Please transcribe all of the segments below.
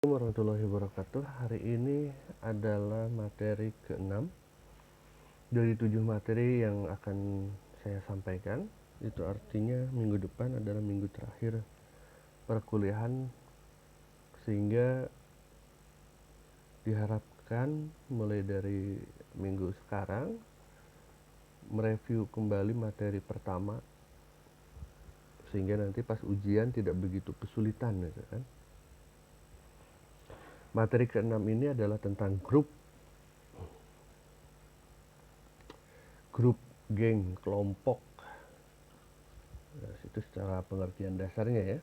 Warahmatullahi wabarakatuh. Hari ini adalah materi ke-6 dari 7 materi yang akan saya sampaikan. Itu artinya minggu depan adalah minggu terakhir perkuliahan, sehingga diharapkan mulai dari minggu sekarang mereview kembali materi pertama, sehingga nanti pas ujian tidak begitu kesulitan gitu kan. Materi ke-6 ini adalah tentang grup, geng, kelompok. Nah, itu secara pengertian dasarnya ya.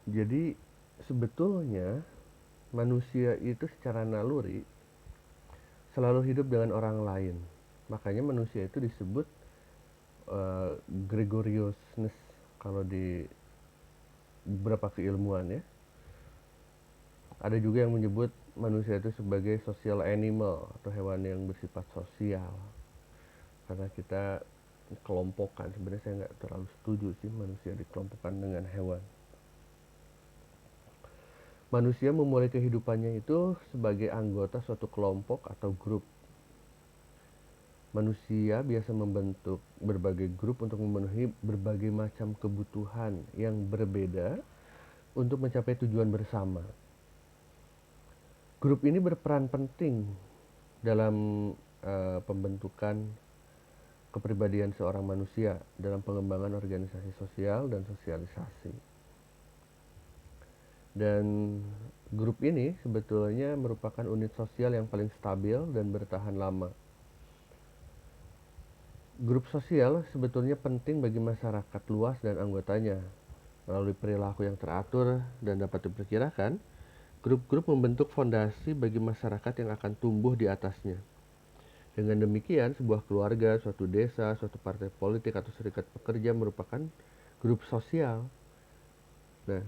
Jadi sebetulnya manusia itu secara naluri selalu hidup dengan orang lain. Makanya manusia itu disebut gregariousness kalau di beberapa keilmuan ya. Ada juga yang menyebut manusia itu sebagai social animal atau hewan yang bersifat sosial. Karena kita kelompokan. Sebenarnya saya nggak terlalu setuju sih manusia dikelompokkan dengan hewan. Manusia memulai kehidupannya itu sebagai anggota suatu kelompok atau grup. Manusia biasa membentuk berbagai grup untuk memenuhi berbagai macam kebutuhan yang berbeda untuk mencapai tujuan bersama. Grup ini berperan penting dalam pembentukan kepribadian seorang manusia dalam pengembangan organisasi sosial dan sosialisasi. Dan grup ini sebetulnya merupakan unit sosial yang paling stabil dan bertahan lama. Grup sosial sebetulnya penting bagi masyarakat luas dan anggotanya. Melalui perilaku yang teratur dan dapat diperkirakan, grup-grup membentuk fondasi bagi masyarakat yang akan tumbuh di atasnya. Dengan demikian, sebuah keluarga, suatu desa, suatu partai politik, atau serikat pekerja merupakan grup sosial. Nah,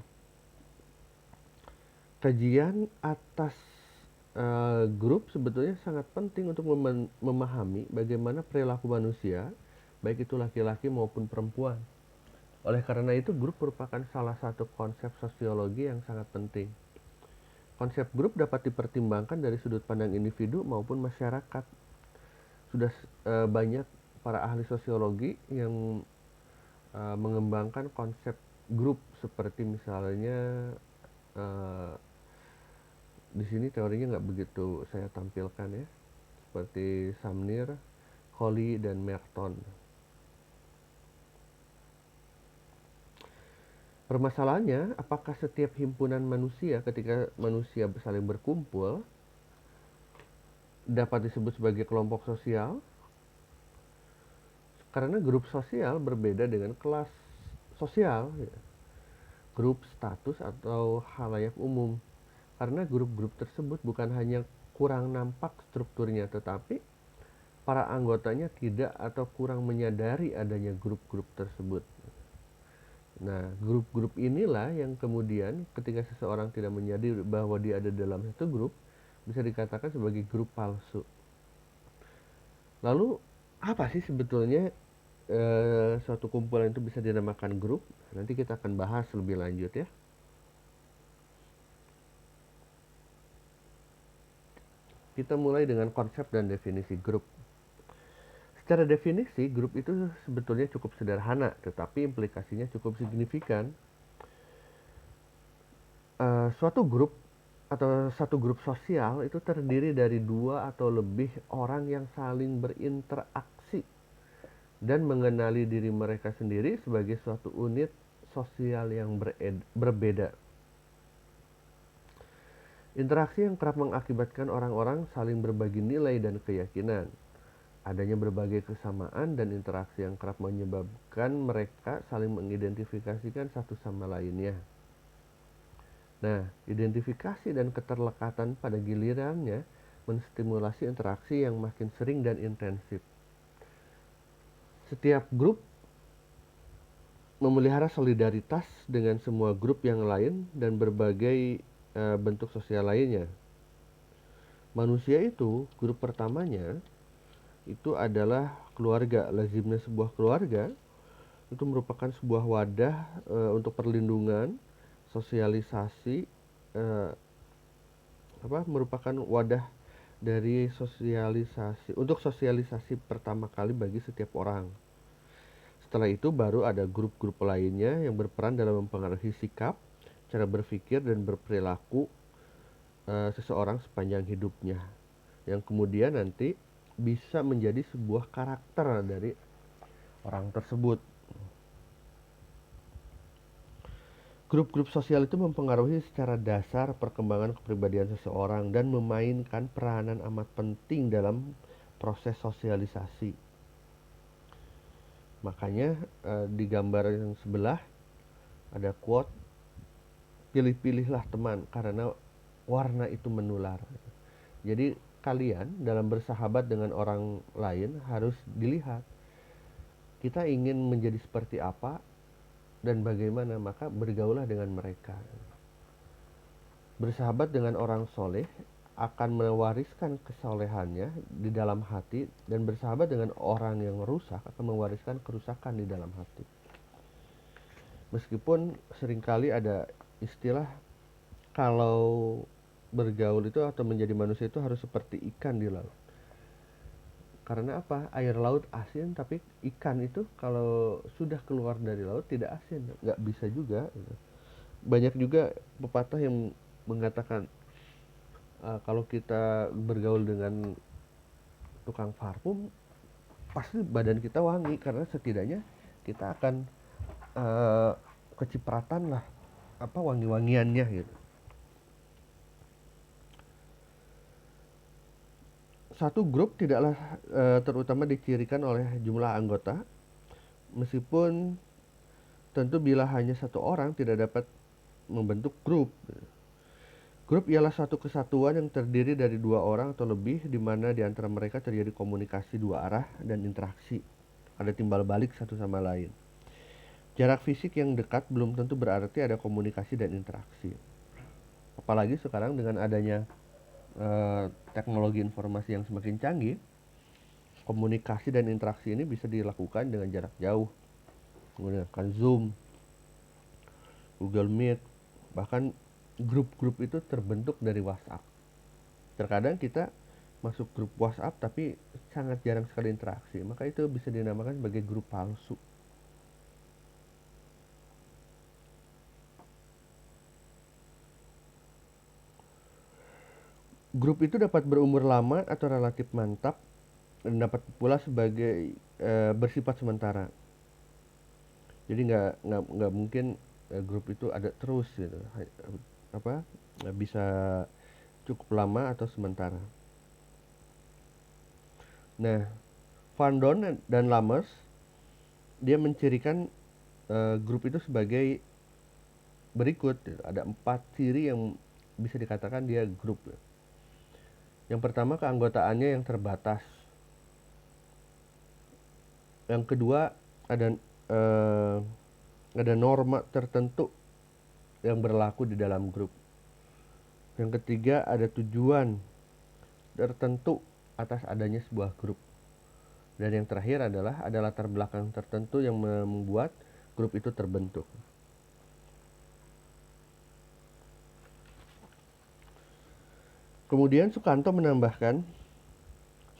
kajian atas grup sebetulnya sangat penting untuk memahami bagaimana perilaku manusia, baik itu laki-laki maupun perempuan. Oleh karena itu, grup merupakan salah satu konsep sosiologi yang sangat penting. Konsep grup dapat dipertimbangkan dari sudut pandang individu maupun masyarakat. Sudah banyak para ahli sosiologi yang mengembangkan konsep grup, seperti misalnya di sini teorinya nggak begitu saya tampilkan ya, seperti Sumner, Collie, dan Merton. Permasalahannya, apakah setiap himpunan manusia ketika manusia saling berkumpul dapat disebut sebagai kelompok sosial? Karena grup sosial berbeda dengan kelas sosial, ya. Grup, status, atau halayak umum. Karena grup-grup tersebut bukan hanya kurang nampak strukturnya, tetapi para anggotanya tidak atau kurang menyadari adanya grup-grup tersebut. Nah, grup-grup inilah yang kemudian ketika seseorang tidak menyadari bahwa dia ada dalam satu grup, bisa dikatakan sebagai grup palsu. Lalu, apa sih sebetulnya suatu kumpulan itu bisa dinamakan grup? Nanti kita akan bahas lebih lanjut ya. Kita mulai dengan konsep dan definisi grup. Secara definisi, grup itu sebetulnya cukup sederhana, tetapi implikasinya cukup signifikan. Suatu grup atau satu grup sosial itu terdiri dari dua atau lebih orang yang saling berinteraksi dan mengenali diri mereka sendiri sebagai suatu unit sosial yang berbeda. Interaksi yang kerap mengakibatkan orang-orang saling berbagi nilai dan keyakinan. Adanya berbagai kesamaan dan interaksi yang kerap menyebabkan mereka saling mengidentifikasikan satu sama lainnya. Nah, identifikasi dan keterlekatan pada gilirannya menstimulasi interaksi yang makin sering dan intensif. Setiap grup memelihara solidaritas dengan semua grup yang lain dan berbagai bentuk sosial lainnya. Manusia itu, grup pertamanya itu adalah keluarga. Lazimnya sebuah keluarga itu merupakan sebuah wadah untuk perlindungan, sosialisasi merupakan wadah dari untuk sosialisasi pertama kali bagi setiap orang. Setelah itu baru ada grup-grup lainnya yang berperan dalam mempengaruhi sikap, cara berpikir dan berperilaku seseorang sepanjang hidupnya, yang kemudian nanti bisa menjadi sebuah karakter dari orang tersebut. Grup-grup sosial itu mempengaruhi secara dasar perkembangan kepribadian seseorang dan memainkan peranan amat penting dalam proses sosialisasi. Makanya di gambar yang sebelah ada quote, pilih-pilihlah teman karena warna itu menular. Jadi kalian dalam bersahabat dengan orang lain harus dilihat kita ingin menjadi seperti apa dan bagaimana, maka bergaulah dengan mereka. Bersahabat dengan orang soleh akan mewariskan kesolehannya di dalam hati, dan bersahabat dengan orang yang rusak akan mewariskan kerusakan di dalam hati. Meskipun seringkali ada istilah kalau bergaul itu atau menjadi manusia itu harus seperti ikan di laut. Karena apa? Air laut asin, tapi ikan itu kalau sudah keluar dari laut tidak asin, nggak bisa juga. Banyak juga pepatah yang mengatakan kalau kita bergaul dengan tukang parfum, pasti badan kita wangi karena setidaknya kita akan kecipratan lah wangi-wangiannya gitu. Satu grup tidaklah terutama dicirikan oleh jumlah anggota, meskipun tentu bila hanya satu orang tidak dapat membentuk grup. Grup ialah suatu kesatuan yang terdiri dari dua orang atau lebih, di mana di antara mereka terjadi komunikasi dua arah dan interaksi. Ada timbal balik satu sama lain. Jarak fisik yang dekat belum tentu berarti ada komunikasi dan interaksi. Apalagi sekarang dengan adanya teknologi informasi yang semakin canggih, komunikasi dan interaksi ini bisa dilakukan dengan jarak jauh, menggunakan Zoom, Google Meet, bahkan grup-grup itu terbentuk dari WhatsApp. Terkadang kita masuk grup WhatsApp tapi sangat jarang sekali interaksi, maka itu bisa dinamakan sebagai grup palsu. Grup itu dapat berumur lama atau relatif mantap dan dapat pula sebagai bersifat sementara. Jadi nggak mungkin grup itu ada terus gitu. Bisa cukup lama atau sementara. Nah, Van Dorn dan Lammers dia mencirikan grup itu sebagai berikut. Ada 4 ciri yang bisa dikatakan dia grup. Yang pertama, keanggotaannya yang terbatas. Yang kedua, ada norma tertentu yang berlaku di dalam grup. Yang ketiga, ada tujuan tertentu atas adanya sebuah grup. Dan yang terakhir adalah ada latar belakang tertentu yang membuat grup itu terbentuk. Kemudian Sukanto menambahkan,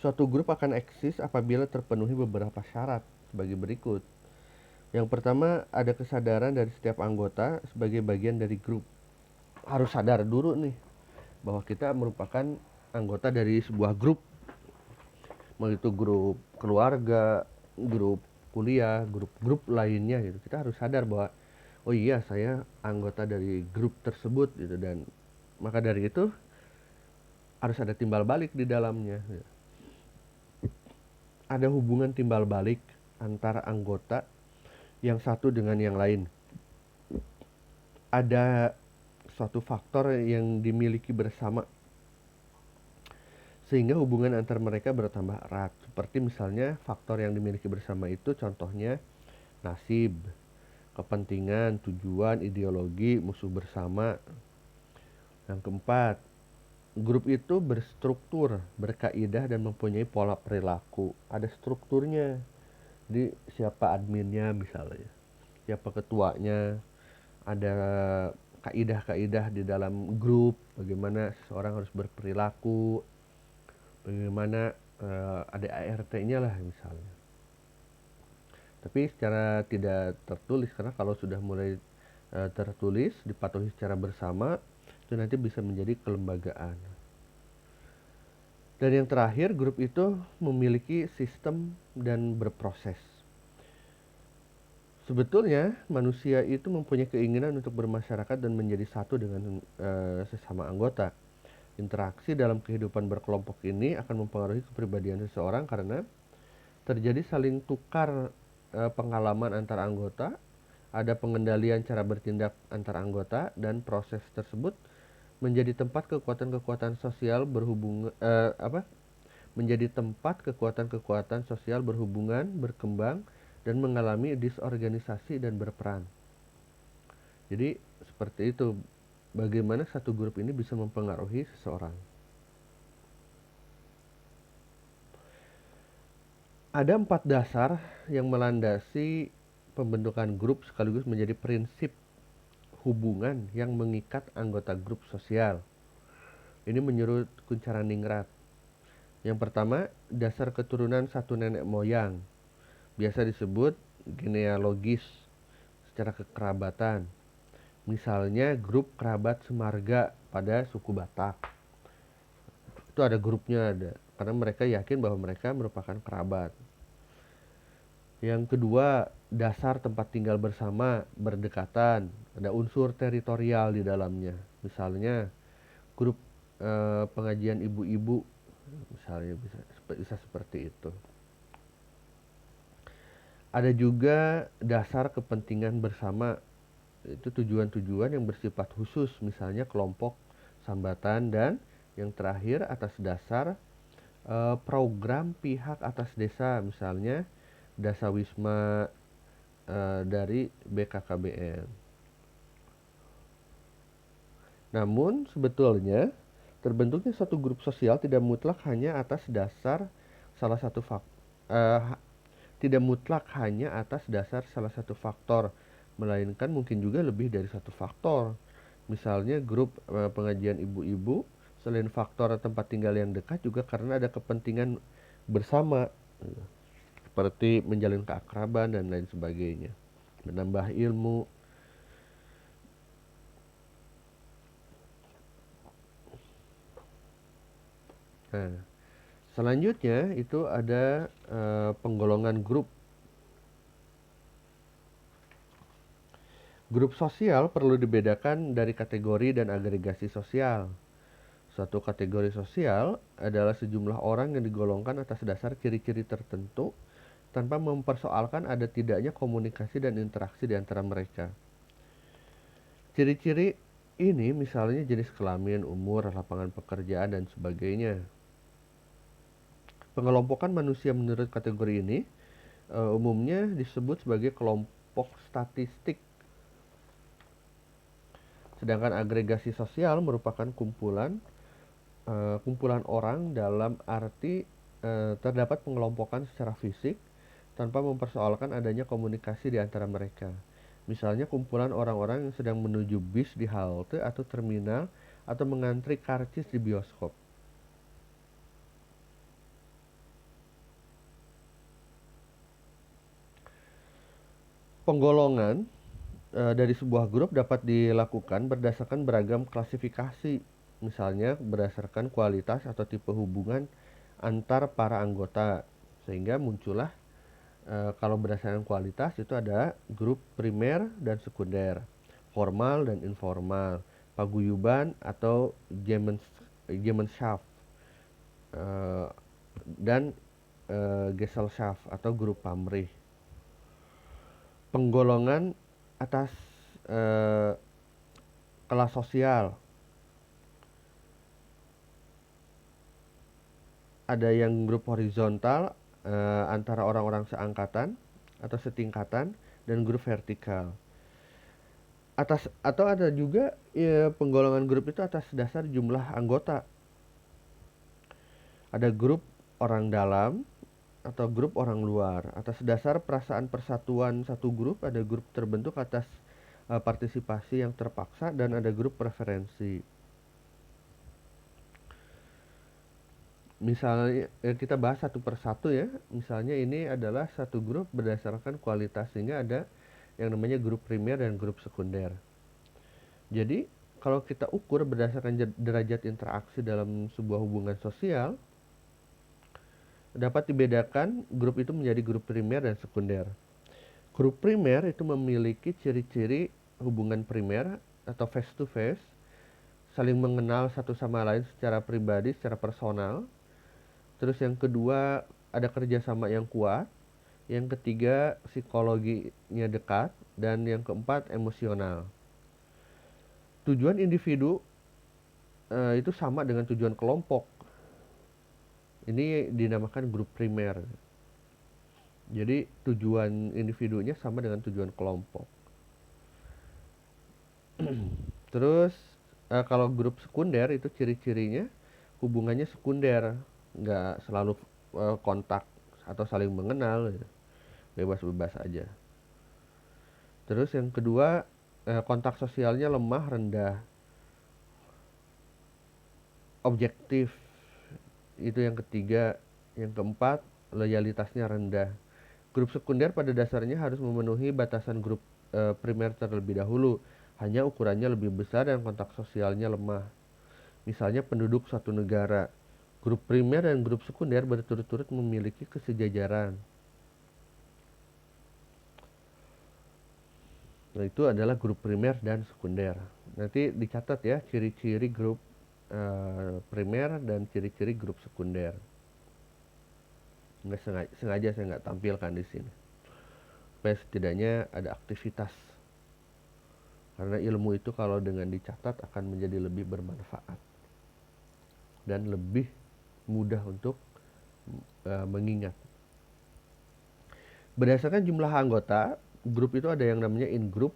suatu grup akan eksis apabila terpenuhi beberapa syarat sebagai berikut. Yang pertama, ada kesadaran dari setiap anggota sebagai bagian dari grup. Harus sadar dulu nih bahwa kita merupakan anggota dari sebuah grup. Mau itu grup keluarga, grup kuliah, grup lainnya gitu. Kita harus sadar bahwa oh iya, saya anggota dari grup tersebut gitu, dan maka dari itu harus ada timbal balik di dalamnya. Ada hubungan timbal balik antara anggota yang satu dengan yang lain. Ada suatu faktor yang dimiliki bersama sehingga hubungan antar mereka bertambah erat. Seperti misalnya faktor yang dimiliki bersama itu contohnya nasib, kepentingan, tujuan, ideologi, musuh bersama. Yang keempat, grup itu berstruktur, berkaidah dan mempunyai pola perilaku. Ada strukturnya. Jadi siapa adminnya misalnya, siapa ketuanya, ada kaidah-kaidah di dalam grup, bagaimana seseorang harus berperilaku, bagaimana ada ART-nya lah misalnya. Tapi secara tidak tertulis, karena kalau sudah mulai tertulis, dipatuhi secara bersama, itu nanti bisa menjadi kelembagaan. Dan yang terakhir, grup itu memiliki sistem dan berproses. Sebetulnya manusia itu mempunyai keinginan untuk bermasyarakat dan menjadi satu dengan sesama anggota. Interaksi dalam kehidupan berkelompok ini akan mempengaruhi kepribadian seseorang karena terjadi saling tukar pengalaman antar anggota, ada pengendalian cara bertindak antar anggota, dan proses tersebut menjadi tempat kekuatan-kekuatan sosial berhubungan, berkembang, dan mengalami disorganisasi dan berperan. Jadi seperti itu, bagaimana satu grup ini bisa mempengaruhi seseorang. Ada 4 dasar yang melandasi pembentukan grup sekaligus menjadi prinsip hubungan yang mengikat anggota grup sosial. Ini menurut Kuncharaningrat. Yang pertama, dasar keturunan satu nenek moyang, biasa disebut genealogis secara kekerabatan. Misalnya grup kerabat semarga pada suku Batak. Itu ada grupnya, karena mereka yakin bahwa mereka merupakan kerabat. Yang kedua, dasar tempat tinggal bersama berdekatan, ada unsur teritorial di dalamnya. Misalnya grup pengajian ibu-ibu, misalnya bisa seperti itu. Ada juga dasar kepentingan bersama, itu tujuan-tujuan yang bersifat khusus, misalnya kelompok sambatan. Dan yang terakhir, atas dasar program pihak atas desa, misalnya Dasawisma dari BKKBN. Namun sebetulnya terbentuknya suatu grup sosial tidak mutlak hanya atas dasar salah satu faktor, melainkan mungkin juga lebih dari satu faktor. Misalnya grup pengajian ibu-ibu, selain faktor tempat tinggal yang dekat, juga karena ada kepentingan bersama, seperti menjalin keakraban dan lain sebagainya, menambah ilmu. Nah, selanjutnya itu ada penggolongan grup. Grup sosial perlu dibedakan dari kategori dan agregasi sosial. Suatu kategori sosial adalah sejumlah orang yang digolongkan atas dasar ciri-ciri tertentu tanpa mempersoalkan ada tidaknya komunikasi dan interaksi di antara mereka. Ciri-ciri ini misalnya jenis kelamin, umur, lapangan pekerjaan, dan sebagainya. Pengelompokan manusia menurut kategori ini umumnya disebut sebagai kelompok statistik. Sedangkan agregasi sosial merupakan kumpulan orang dalam arti terdapat pengelompokan secara fisik tanpa mempersoalkan adanya komunikasi di antara mereka. Misalnya kumpulan orang-orang yang sedang menuju bis di halte atau terminal atau mengantri karcis di bioskop. Penggolongan dari sebuah grup dapat dilakukan berdasarkan beragam klasifikasi, misalnya berdasarkan kualitas atau tipe hubungan antar para anggota, sehingga muncullah kalau berdasarkan kualitas itu ada grup primer dan sekunder, formal dan informal, paguyuban atau Gemeinschaft, dan Gesellschaft atau grup pamrih. Penggolongan atas kelas sosial, ada yang grup horizontal antara orang-orang seangkatan atau setingkatan, dan grup vertikal. Atau ada juga penggolongan grup itu atas dasar jumlah anggota. Ada grup orang dalam atau grup orang luar. Atas dasar perasaan persatuan satu grup, ada grup terbentuk atas partisipasi yang terpaksa, dan ada grup preferensi. Misalnya kita bahas satu persatu ya. Misalnya ini adalah satu grup berdasarkan kualitas, sehingga ada yang namanya grup primer dan grup sekunder. Jadi kalau kita ukur berdasarkan derajat interaksi dalam sebuah hubungan sosial, dapat dibedakan grup itu menjadi grup primer dan sekunder. Grup primer itu memiliki ciri-ciri hubungan primer atau face to face, saling mengenal satu sama lain secara pribadi, secara personal. Terus yang kedua, ada kerjasama yang kuat. Yang ketiga, psikologinya dekat. Dan yang keempat, emosional. Tujuan individu itu sama dengan tujuan kelompok. Ini dinamakan grup primer. Jadi tujuan individunya sama dengan tujuan kelompok. Terus kalau grup sekunder itu ciri-cirinya hubungannya sekunder, nggak selalu kontak atau saling mengenal, bebas-bebas aja. Terus yang kedua, kontak sosialnya lemah, rendah, objektif. Itu yang ketiga. Yang keempat, loyalitasnya rendah. Grup sekunder pada dasarnya harus memenuhi batasan grup primer terlebih dahulu. Hanya ukurannya lebih besar dan kontak sosialnya lemah. Misalnya penduduk suatu negara. Grup primer dan grup sekunder berturut-turut memiliki kesejajaran. Nah, itu adalah grup primer dan sekunder. Nanti dicatat ya ciri-ciri grup primer dan ciri-ciri grup sekunder. Nggak sengaja saya nggak tampilkan di sini. Supaya setidaknya ada aktivitas. Karena ilmu itu kalau dengan dicatat akan menjadi lebih bermanfaat. Dan lebih mudah untuk mengingat. Berdasarkan jumlah anggota, grup itu ada yang namanya in-group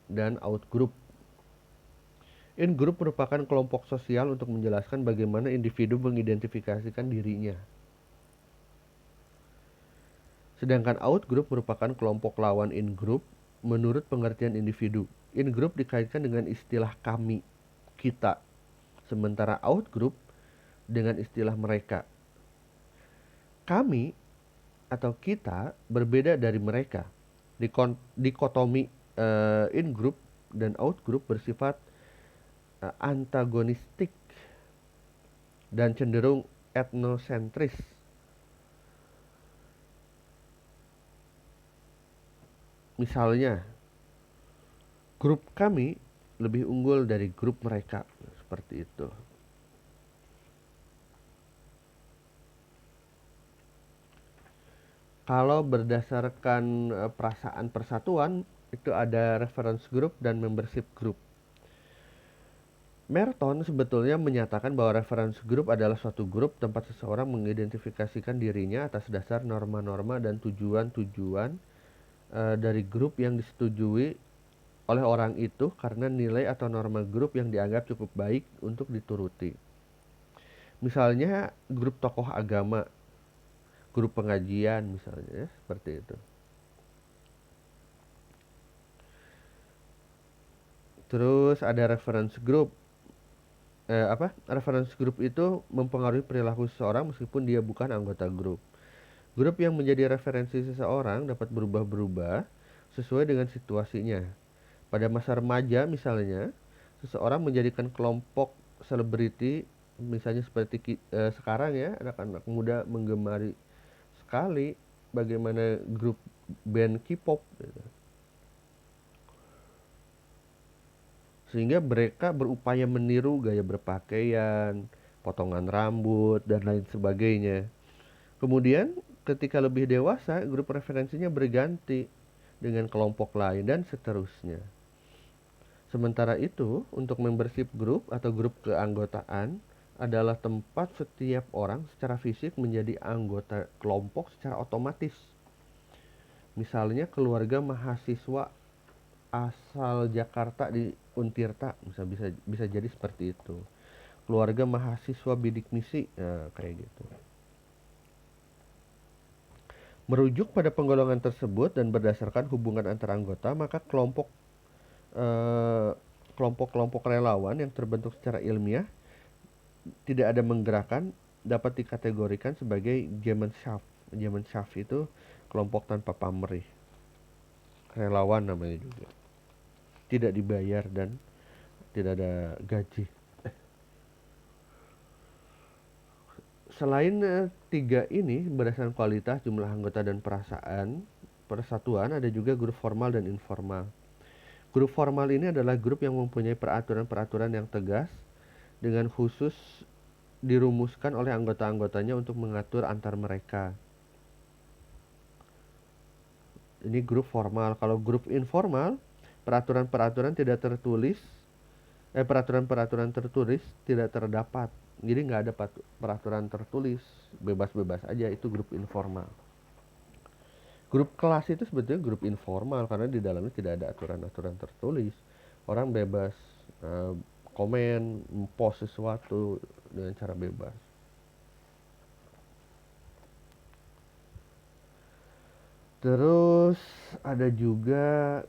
dan out-group. In-group merupakan kelompok sosial untuk menjelaskan bagaimana individu mengidentifikasikan dirinya. Sedangkan out-group merupakan kelompok lawan in-group menurut pengertian individu. In-group dikaitkan dengan istilah kami, kita. Sementara out-group dengan istilah mereka. Kami atau kita berbeda dari mereka. Dikotomi in-group dan out-group bersifat antagonistik dan cenderung etnosentris. Misalnya, grup kami lebih unggul dari grup mereka, seperti itu. Kalau berdasarkan perasaan persatuan, itu ada reference group dan membership group. Merton sebetulnya menyatakan bahwa reference group adalah suatu grup tempat seseorang mengidentifikasikan dirinya atas dasar norma-norma dan tujuan-tujuan dari grup yang disetujui oleh orang itu karena nilai atau norma grup yang dianggap cukup baik untuk dituruti. Misalnya grup tokoh agama, grup pengajian misalnya, seperti itu. Terus ada reference group. Reference group itu mempengaruhi perilaku seseorang meskipun dia bukan anggota grup. Grup yang menjadi referensi seseorang dapat berubah-berubah sesuai dengan situasinya. Pada masa remaja misalnya, seseorang menjadikan kelompok selebriti, misalnya seperti sekarang ya, anak-anak muda menggemari sekali bagaimana grup band K-pop gitu. Sehingga mereka berupaya meniru gaya berpakaian, potongan rambut, dan lain sebagainya. Kemudian ketika lebih dewasa, grup referensinya berganti dengan kelompok lain dan seterusnya. Sementara itu, untuk membership group atau grup keanggotaan adalah tempat setiap orang secara fisik menjadi anggota kelompok secara otomatis. Misalnya keluarga mahasiswa asal Jakarta di Untirta, bisa jadi seperti itu. Keluarga mahasiswa bidik misi, kayak gitu. Merujuk pada penggolongan tersebut dan berdasarkan hubungan antar anggota, maka kelompok eh, kelompok-kelompok relawan yang terbentuk secara ilmiah tidak ada menggerakkan dapat dikategorikan sebagai Gemeinschaft. Gemeinschaft itu kelompok tanpa pamrih, relawan namanya juga, tidak dibayar dan tidak ada gaji. Selain tiga ini berdasarkan kualitas, jumlah anggota dan persatuan, ada juga grup formal dan informal. Grup formal ini adalah grup yang mempunyai peraturan-peraturan yang tegas dengan khusus dirumuskan oleh anggota-anggotanya untuk mengatur antar mereka. Ini grup formal. Kalau grup informal, peraturan-peraturan tidak tertulis, peraturan-peraturan tertulis tidak terdapat. Jadi nggak ada peraturan tertulis, bebas-bebas aja, itu grup informal. Grup kelas itu sebetulnya grup informal karena di dalamnya tidak ada aturan-aturan tertulis. Orang bebas komen, post sesuatu dengan cara bebas. Terus ada juga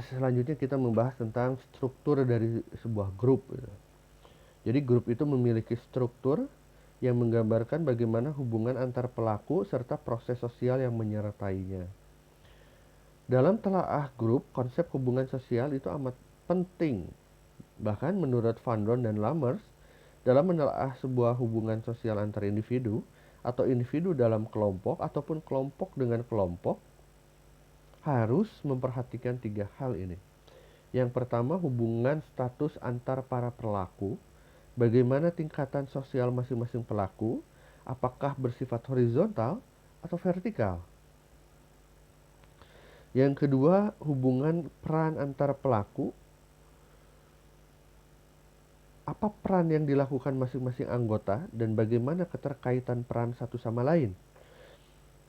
selanjutnya kita membahas tentang struktur dari sebuah grup. Jadi grup itu memiliki struktur yang menggambarkan bagaimana hubungan antar pelaku serta proses sosial yang menyertainya. Dalam telaah grup, konsep hubungan sosial itu amat penting. Bahkan menurut Van Dorn dan Lammers, dalam menelaah sebuah hubungan sosial antar individu atau individu dalam kelompok ataupun kelompok dengan kelompok, harus memperhatikan tiga hal ini. Yang pertama, hubungan status antar para pelaku. Bagaimana tingkatan sosial masing-masing pelaku, apakah bersifat horizontal atau vertikal. Yang kedua, hubungan peran antar pelaku. Apa peran yang dilakukan masing-masing anggota dan bagaimana keterkaitan peran satu sama lain.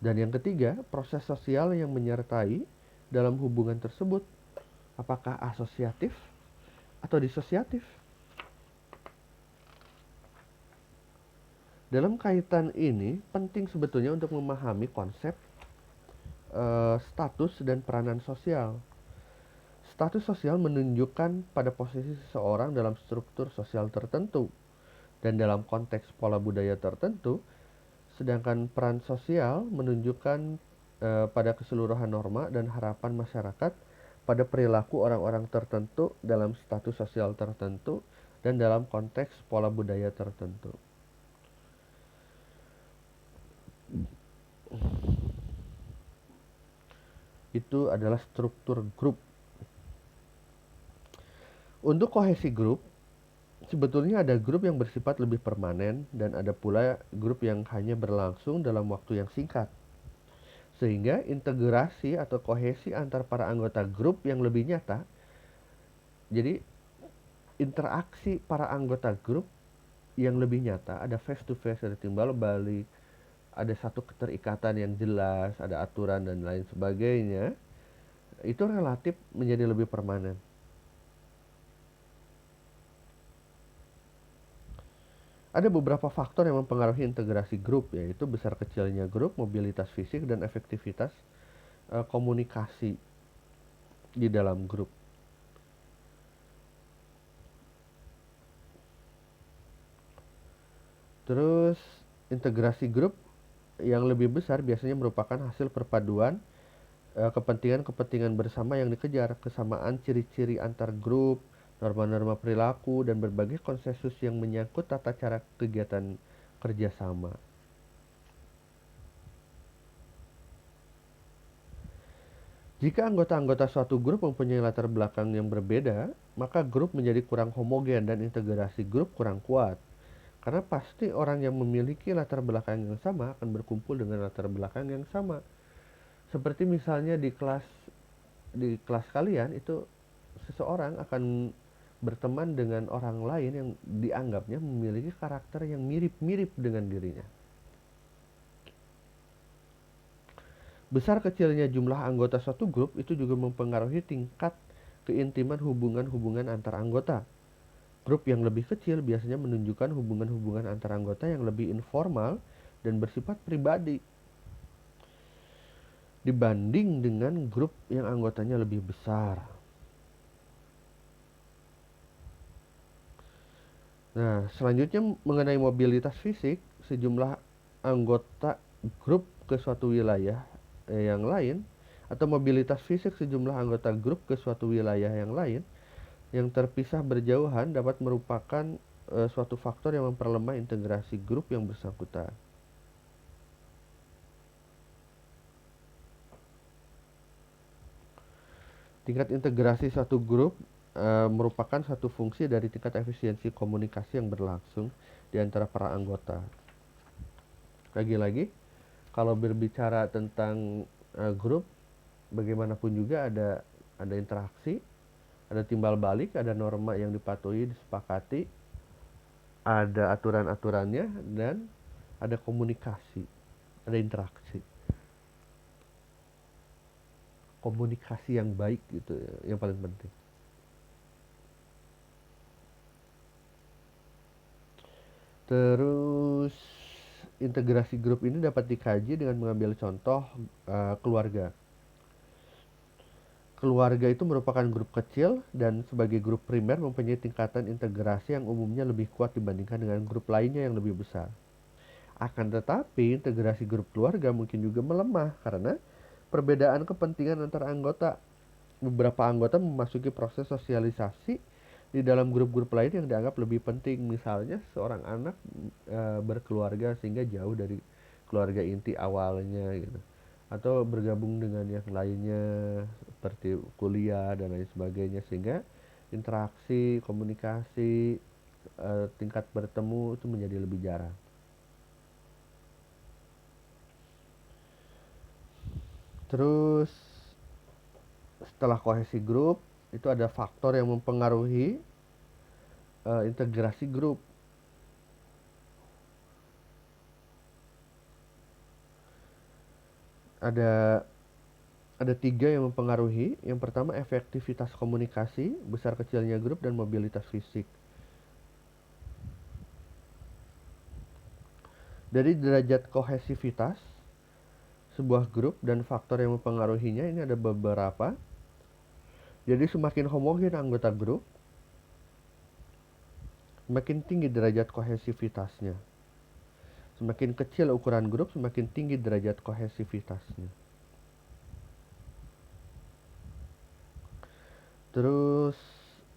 Dan yang ketiga, proses sosial yang menyertai dalam hubungan tersebut. Apakah asosiatif atau disosiatif. Dalam kaitan ini, penting sebetulnya untuk memahami konsep status dan peranan sosial. Status sosial menunjukkan pada posisi seseorang dalam struktur sosial tertentu dan dalam konteks pola budaya tertentu, sedangkan peran sosial menunjukkan pada keseluruhan norma dan harapan masyarakat pada perilaku orang-orang tertentu dalam status sosial tertentu dan dalam konteks pola budaya tertentu. Itu adalah struktur grup. Untuk kohesi grup, sebetulnya ada grup yang bersifat lebih permanen dan ada pula grup yang hanya berlangsung dalam waktu yang singkat. Sehingga integrasi atau kohesi antar para anggota grup yang lebih nyata. Jadi interaksi para anggota grup yang lebih nyata, ada face to face, ada timbal balik, ada satu keterikatan yang jelas, ada aturan dan lain sebagainya, itu relatif menjadi lebih permanen. Ada beberapa faktor yang mempengaruhi integrasi grup, yaitu besar kecilnya grup, mobilitas fisik, dan efektivitas komunikasi di dalam grup. Terus integrasi grup yang lebih besar biasanya merupakan hasil perpaduan kepentingan-kepentingan bersama yang dikejar, kesamaan ciri-ciri antar grup, norma-norma perilaku, dan berbagai konsensus yang menyangkut tata cara kegiatan kerjasama. Jika anggota-anggota suatu grup mempunyai latar belakang yang berbeda, maka grup menjadi kurang homogen dan integrasi grup kurang kuat. Karena pasti orang yang memiliki latar belakang yang sama akan berkumpul dengan latar belakang yang sama. Seperti misalnya di kelas kalian itu seseorang akan berteman dengan orang lain yang dianggapnya memiliki karakter yang mirip-mirip dengan dirinya. Besar kecilnya jumlah anggota suatu grup itu juga mempengaruhi tingkat keintiman hubungan-hubungan antar anggota. Grup yang lebih kecil biasanya menunjukkan hubungan-hubungan antar anggota yang lebih informal dan bersifat pribadi dibanding dengan grup yang anggotanya lebih besar. Nah, selanjutnya mengenai mobilitas fisik, sejumlah anggota grup ke suatu wilayah yang lain, atau mobilitas fisik sejumlah anggota grup ke suatu wilayah yang lain yang terpisah berjauhan dapat merupakan suatu faktor yang memperlemah integrasi grup yang bersangkutan. Tingkat integrasi suatu grup merupakan satu fungsi dari tingkat efisiensi komunikasi yang berlangsung di antara para anggota. Lagi-lagi, kalau berbicara tentang grup, bagaimanapun juga ada interaksi, ada timbal balik, ada norma yang dipatuhi, disepakati, ada aturan-aturannya, dan ada komunikasi, ada interaksi. Komunikasi yang baik gitu yang paling penting. Terus integrasi grup ini dapat dikaji dengan mengambil contoh keluarga. Keluarga itu merupakan grup kecil dan sebagai grup primer mempunyai tingkatan integrasi yang umumnya lebih kuat dibandingkan dengan grup lainnya yang lebih besar. Akan tetapi, integrasi grup keluarga mungkin juga melemah karena perbedaan kepentingan antar anggota. Beberapa anggota memasuki proses sosialisasi di dalam grup-grup lain yang dianggap lebih penting. Misalnya seorang anak berkeluarga sehingga jauh dari keluarga inti awalnya gitu. Atau bergabung dengan yang lainnya seperti kuliah dan lain sebagainya sehingga interaksi, komunikasi, tingkat bertemu itu menjadi lebih jarang. Terus setelah kohesi grup itu ada faktor yang mempengaruhi integrasi grup. Ada ada 3 yang mempengaruhi. Yang pertama efektivitas komunikasi, besar kecilnya grup, dan mobilitas fisik. Dari derajat kohesivitas sebuah grup dan faktor yang mempengaruhinya ini ada beberapa. Jadi semakin homogen anggota grup, semakin tinggi derajat kohesivitasnya. Semakin kecil ukuran grup, semakin tinggi derajat kohesivitasnya. Terus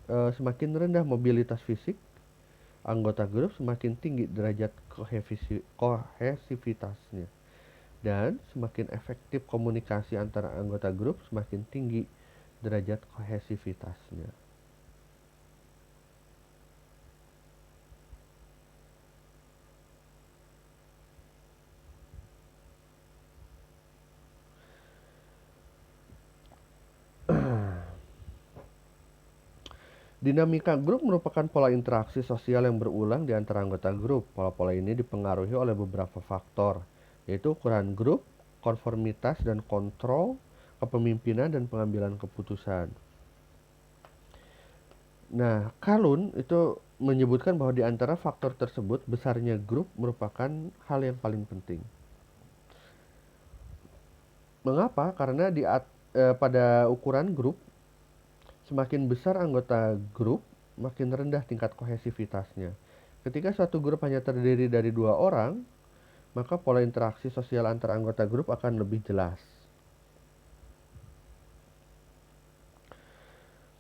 semakin rendah mobilitas fisik anggota grup, semakin tinggi derajat kohesivitasnya. Dan semakin efektif komunikasi antara anggota grup, semakin tinggi derajat kohesivitasnya. Dinamika grup merupakan pola interaksi sosial yang berulang di antara anggota grup. Pola-pola ini dipengaruhi oleh beberapa faktor, yaitu ukuran grup, konformitas dan kontrol, kepemimpinan, dan pengambilan keputusan. Nah, Kalun itu menyebutkan bahwa di antara faktor tersebut, besarnya grup merupakan hal yang paling penting. Mengapa? Karena pada ukuran grup, semakin besar anggota grup, makin rendah tingkat kohesivitasnya. Ketika suatu grup hanya terdiri dari 2 orang, maka pola interaksi sosial antar anggota grup akan lebih jelas.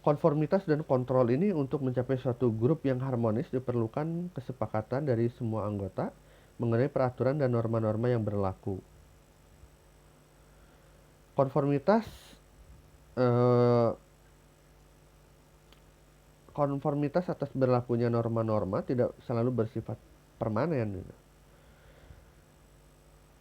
Konformitas dan kontrol ini untuk mencapai suatu grup yang harmonis diperlukan kesepakatan dari semua anggota mengenai peraturan dan norma-norma yang berlaku. Konformitas konformitas atas berlakunya norma-norma tidak selalu bersifat permanen.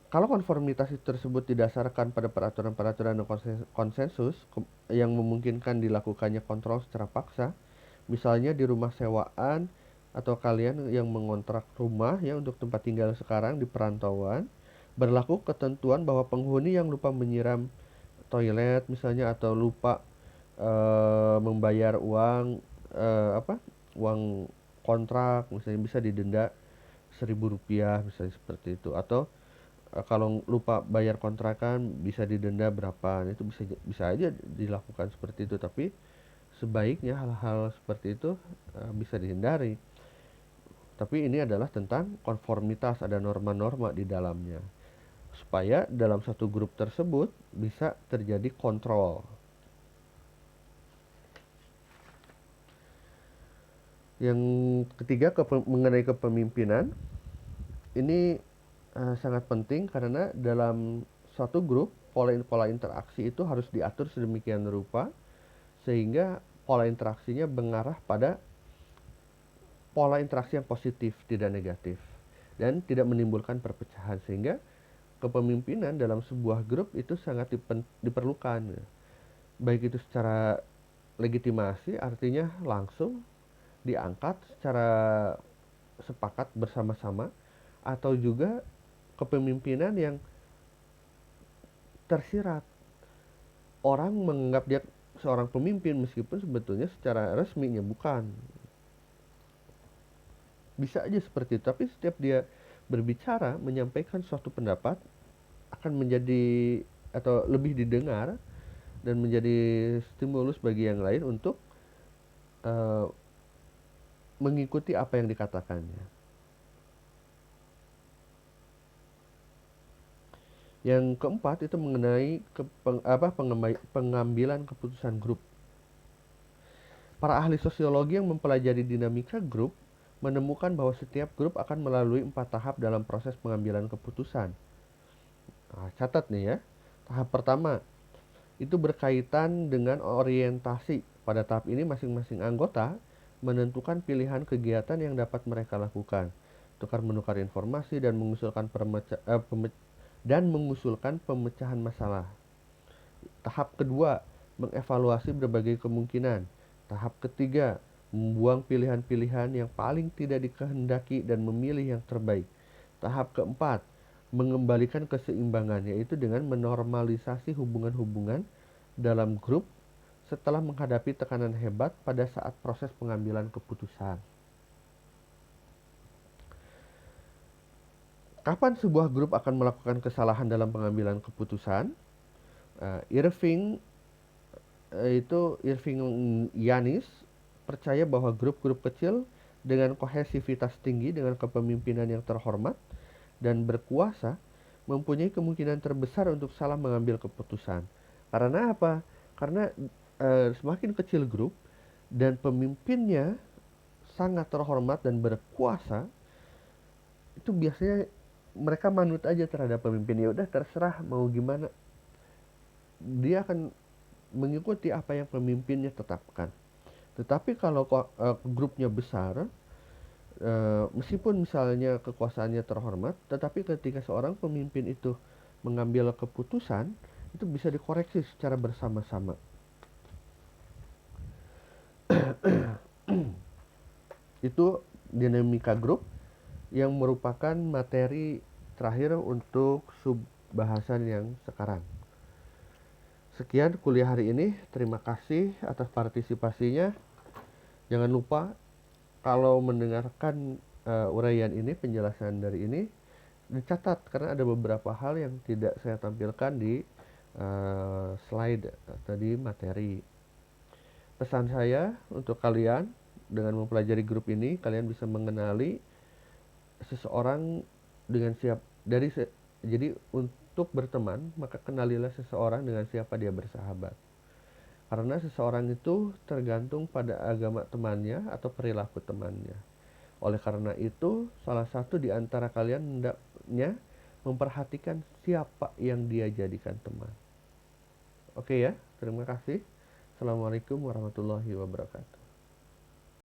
Kalau konformitas tersebut didasarkan pada peraturan-peraturan dan konsensus yang memungkinkan dilakukannya kontrol secara paksa, misalnya di rumah sewaan atau kalian yang mengontrak rumah ya untuk tempat tinggal sekarang di perantauan, berlaku ketentuan bahwa penghuni yang lupa menyiram toilet misalnya atau lupa membayar uang uang kontrak misalnya bisa didenda Rp1.000 misalnya seperti itu, atau kalau lupa bayar kontrakan bisa didenda berapa. Itu bisa aja dilakukan seperti itu, tapi sebaiknya hal-hal seperti itu bisa dihindari. Tapi ini adalah tentang konformitas, ada norma-norma di dalamnya. Supaya dalam satu grup tersebut bisa terjadi kontrol. Yang ketiga, mengenai kepemimpinan. Ini sangat penting karena dalam suatu grup, pola interaksi itu harus diatur sedemikian rupa sehingga pola interaksinya mengarah pada pola interaksi yang positif, tidak negatif, dan tidak menimbulkan perpecahan, sehingga kepemimpinan dalam sebuah grup itu sangat diperlukan. Baik itu secara legitimasi, artinya langsung diangkat secara sepakat bersama-sama, atau juga kepemimpinan yang tersirat. Orang menganggap dia seorang pemimpin meskipun sebetulnya secara resminya bukan. Bisa aja seperti itu, tapi setiap dia berbicara, menyampaikan suatu pendapat akan menjadi atau lebih didengar dan menjadi stimulus bagi yang lain untuk uh, mengikuti apa yang dikatakannya. Yang keempat itu mengenai pengambilan keputusan grup. Para ahli sosiologi yang mempelajari dinamika grup menemukan bahwa setiap grup akan melalui 4 tahap dalam proses pengambilan keputusan. Nah, catat nih ya. Tahap pertama itu berkaitan dengan orientasi. Pada tahap ini masing-masing anggota menentukan pilihan kegiatan yang dapat mereka lakukan, tukar-menukar informasi dan mengusulkan pemecahan masalah. Tahap kedua, mengevaluasi berbagai kemungkinan. Tahap ketiga, membuang pilihan-pilihan yang paling tidak dikehendaki dan memilih yang terbaik. Tahap keempat, mengembalikan keseimbangan, yaitu dengan menormalisasi hubungan-hubungan dalam grup setelah menghadapi tekanan hebat pada saat proses pengambilan keputusan. Kapan sebuah grup akan melakukan kesalahan dalam pengambilan keputusan? Irving Yanis percaya bahwa grup-grup kecil dengan kohesivitas tinggi, dengan kepemimpinan yang terhormat dan berkuasa mempunyai kemungkinan terbesar untuk salah mengambil keputusan. Karena apa? Karena semakin kecil grup dan pemimpinnya sangat terhormat dan berkuasa, itu biasanya mereka manut aja terhadap pemimpin. Ya udah, terserah mau gimana, dia akan mengikuti apa yang pemimpinnya tetapkan. Tetapi kalau grupnya besar, meskipun misalnya kekuasaannya terhormat, tetapi ketika seorang pemimpin itu mengambil keputusan, itu bisa dikoreksi secara bersama-sama. Itu dinamika grup yang merupakan materi terakhir untuk sub-bahasan yang sekarang. Sekian kuliah hari ini. Terima kasih atas partisipasinya. Jangan lupa kalau mendengarkan uraian ini, penjelasan dari ini, dicatat karena ada beberapa hal yang tidak saya tampilkan di slide tadi materi. Pesan saya untuk kalian, dengan mempelajari grup ini, kalian bisa mengenali seseorang dengan jadi untuk berteman, maka kenalilah seseorang dengan siapa dia bersahabat. Karena seseorang itu tergantung pada agama temannya atau perilaku temannya. Oleh karena itu, salah satu di antara kalian hendaknya memperhatikan siapa yang dia jadikan teman. Oke ya, terima kasih. Assalamualaikum warahmatullahi wabarakatuh.